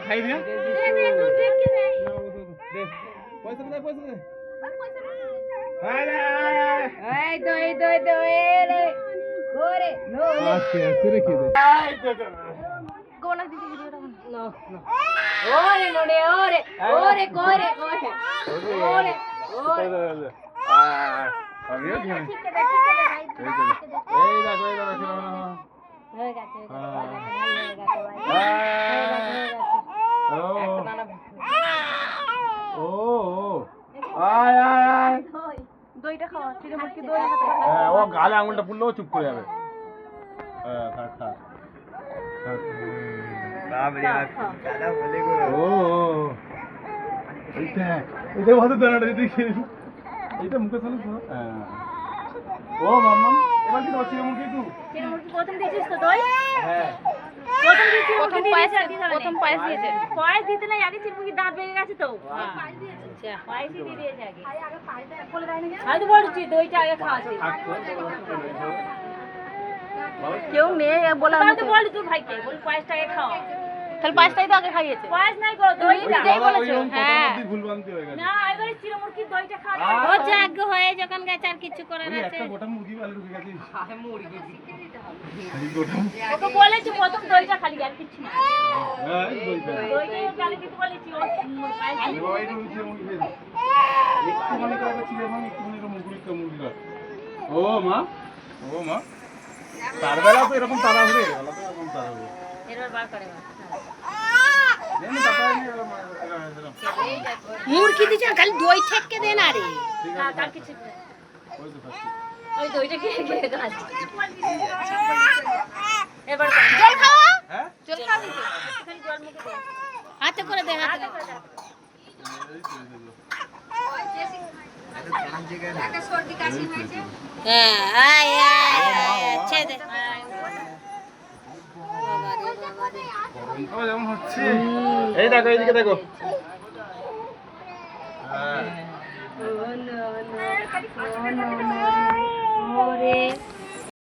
খাই দিয়া পয়সা দে পয়সা দে এই তো রে গোরে নো আচ্ছা তুই কি দে কোনা দিদি ভিডিওটা নো ওরে নোরে ওরে ওরে কোরে কোরে ওরে ওরে আমিও কি ঠিক আছে এই দেখো এই দেখো হয়ে গেছে ও আয় আয় আয় দইটা খাওয়া চিড়ে মুরগি দই হ্যাঁ ও গালে আঙুলটা পুরো চুপ করে যাবে হ্যাঁ খা খা বাবরে দাদা বলে গো ও এইটা ভালো দানাটা দেখি এইটা মুখে চলে তো হ্যাঁ ও মাম্মা এবার কি চিড়ে মুরগি প্রথম দিয়েছিস তো দই হ্যাঁ প্রথম পায়েস দিয়েছে পায়েস দিতে নাই আগে চিড়ে মুরগি দাঁত ভেঙে গেছে তো পায়েস দিয়েছে আচ্ছা পায়েস দিয়ে দিয়েছে আগে পায়েসটা বলে দেয়নি আমি তো বলছি দইটা আগে খাওয়াছি কেউ নেই বলে আমি তো বলি তুই ভাইকে বল পায়েসটা আগে খাওয়া তাহলে পায়েসটাই তো আগে খাইয়েছে পায়েস নাই গো দইটা যেই বলেছো হ্যাঁ ভুলভ্রান্তি হয়ে গেছে না এবারে চিড়ে মুরগির দইটা খাওয়া ও জাগ হয়ে যখন গেছে আর কিছু করার আছে একটা গোটা মুরগি বালি ঢুকে গেছে আরে মুরগি ওকে বলেছি প্রথম দইটা খালি আর কিছু না হ্যাঁ দইটা খালি কিছু বলেছি ও পায়েস আমি ওই রুচি মুরগি একটু মানে করে চিড়ে মানে একটু মানে মুরগি ও মা তার বেলা তো এরকম তারা হবে বেলা তো এরকম তারা হবে এরবার বার করে মুরগি দিছে খালি দই ঠেককে দেন আরে না তার কিছু না ওই দইটা কি খেয়ে গাছ এবার জল খাওয়া হ্যাঁ জল খাওয়া দিতে খালি জল মুখে দে হাতে করে দে হাতে করে দে হ্যাঁ আয় আয় আচ্ছা দে যেমন হচ্ছে এই দেখো এইদিকে দেখো হ্যাঁ